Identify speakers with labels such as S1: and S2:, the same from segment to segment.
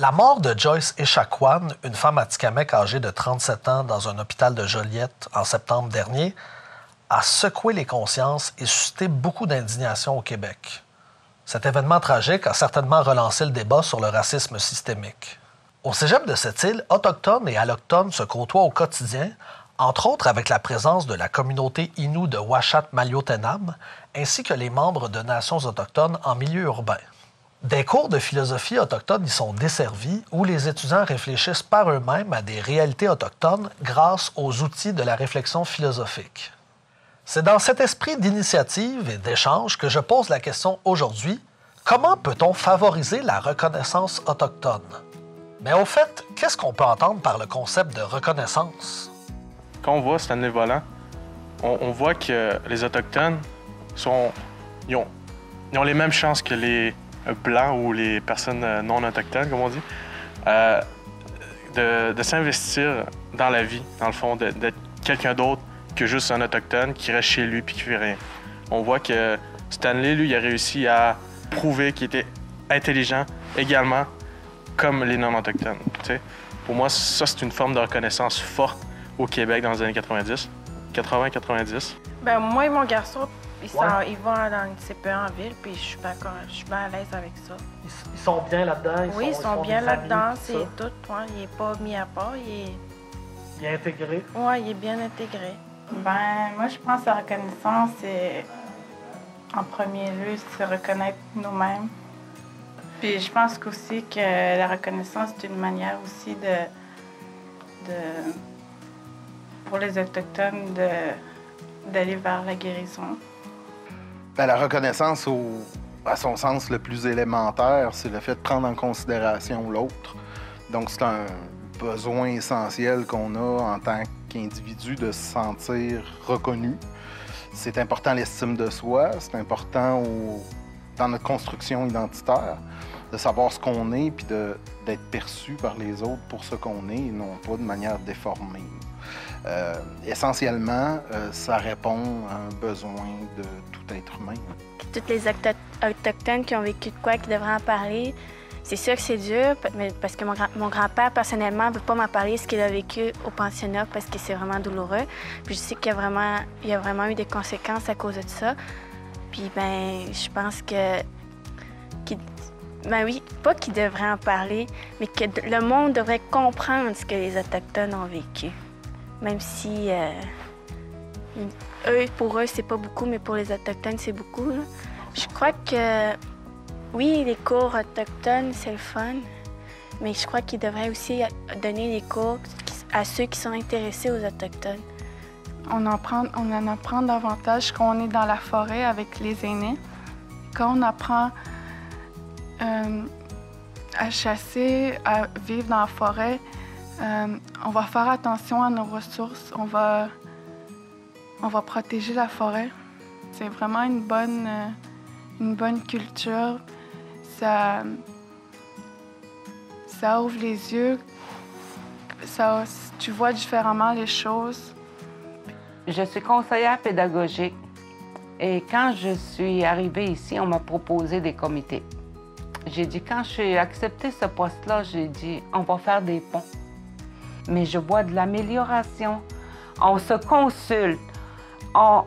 S1: La mort de Joyce Echaquan, une femme atikamekw âgée de 37 ans dans un hôpital de Joliette en septembre dernier, a secoué les consciences et suscité beaucoup d'indignation au Québec. Cet événement tragique a certainement relancé le débat sur le racisme systémique. Au cégep de cette île, autochtones et allochtones se côtoient au quotidien, entre autres avec la présence de la communauté Innu de Ouachat-Maliotenam, ainsi que les membres de nations autochtones en milieu urbain. Des cours de philosophie autochtone y sont desservis, où les étudiants réfléchissent par eux-mêmes à des réalités autochtones grâce aux outils de la réflexion philosophique. C'est dans cet esprit d'initiative et d'échange que je pose la question aujourd'hui, comment peut-on favoriser la reconnaissance autochtone? Mais au fait, qu'est-ce qu'on peut entendre par le concept de reconnaissance?
S2: Quand on voit Stanley Volant, on voit que les Autochtones ils ont les mêmes chances que les Blancs ou les personnes non autochtones, comme on dit, de s'investir dans la vie, dans le fond, d'être quelqu'un d'autre que juste un Autochtone qui reste chez lui et qui fait rien. On voit que Stanley, lui, il a réussi à prouver qu'il était intelligent également comme les non-autochtones. T'sais. Pour moi, ça, c'est une forme de reconnaissance forte au Québec dans les années 90, 80-90.
S3: Ben moi et mon garçon, ils vont dans une CPE en ville, puis je suis d'accord, je suis bien à l'aise avec ça.
S1: Ils sont bien là-dedans?
S3: Oui, ils sont bien là-dedans, c'est tout. Ouais, il n'est pas mis à part, il
S1: est intégré?
S3: Oui, il est bien intégré.
S4: Ben, moi, je pense que la reconnaissance, c'est en premier lieu, se reconnaître nous-mêmes. Puis je pense aussi que la reconnaissance, c'est une manière aussi pour les Autochtones d'aller vers la guérison.
S5: Bien, la reconnaissance, à son sens le plus élémentaire, c'est le fait de prendre en considération l'autre. Donc, c'est un besoin essentiel qu'on a en tant qu'individu de se sentir reconnu. C'est important l'estime de soi, c'est important dans notre construction identitaire, de savoir ce qu'on est puis d'être perçu par les autres pour ce qu'on est et non pas de manière déformée. Essentiellement, ça répond à un besoin de tout être humain.
S6: Toutes les Autochtones qui ont vécu de quoi, qui devraient en parler, c'est sûr que c'est dur, parce que mon grand-père, personnellement, ne veut pas m'en parler ce qu'il a vécu au pensionnat parce que c'est vraiment douloureux. Puis je sais qu'il y a vraiment eu des conséquences à cause de ça. Puis, ben, je pense ben oui, pas qu'ils devraient en parler, mais que le monde devrait comprendre ce que les Autochtones ont vécu. Même si, pour eux, c'est pas beaucoup, mais pour les Autochtones, c'est beaucoup. Là. Je crois que, oui, les cours autochtones, c'est le fun, mais je crois qu'ils devraient aussi donner des cours à ceux qui sont intéressés aux Autochtones.
S4: On en apprend davantage quand on est dans la forêt avec les aînés. Quand on apprend à chasser, à vivre dans la forêt, on va faire attention à nos ressources, on va protéger la forêt. C'est vraiment une bonne culture. Ça ouvre les yeux, tu vois différemment les choses.
S7: Je suis conseillère pédagogique et quand je suis arrivée ici, on m'a proposé des comités. J'ai dit, quand j'ai accepté ce poste-là, j'ai dit, on va faire des ponts. Mais je vois de l'amélioration. On se consulte, on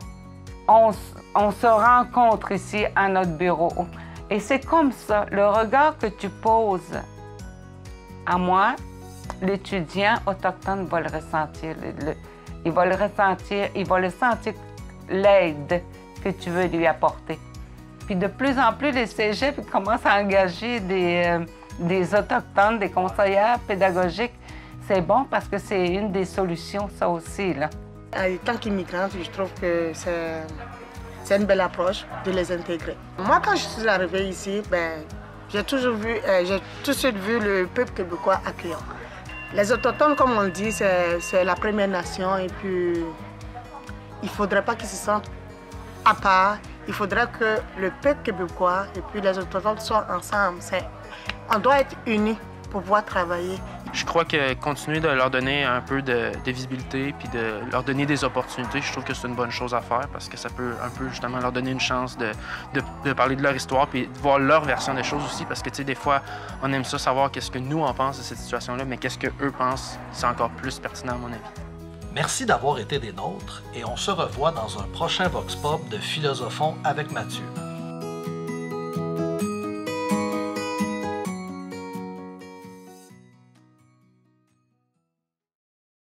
S7: se rencontre ici à notre bureau. Et c'est comme ça, le regard que tu poses à moi, l'étudiant autochtone va le ressentir. Il va le ressentir, il va le sentir l'aide que tu veux lui apporter. Puis de plus en plus, les cégeps commencent à engager des Autochtones, des conseillères pédagogiques. C'est bon parce que c'est une des solutions, ça aussi, là.
S8: En tant qu'immigrante, je trouve que c'est une belle approche de les intégrer. Moi, quand je suis arrivée ici, j'ai tout de suite vu le peuple québécois accueillant. Les Autochtones, comme on le dit, c'est la première nation et puis il ne faudrait pas qu'ils se sentent à part. Il faudrait que le peuple québécois et puis les Autochtones soient ensemble. On doit être unis pour pouvoir travailler.
S9: Je crois que continuer de leur donner un peu de visibilité puis de leur donner des opportunités, je trouve que c'est une bonne chose à faire parce que ça peut un peu justement leur donner une chance de parler de leur histoire puis de voir leur version des choses aussi parce que, tu sais, des fois, on aime ça savoir qu'est-ce que nous, on pense de cette situation-là, mais qu'est-ce qu'eux pensent, c'est encore plus pertinent à mon avis.
S1: Merci d'avoir été des nôtres et on se revoit dans un prochain Vox Pop de Philosophons avec Mathieu.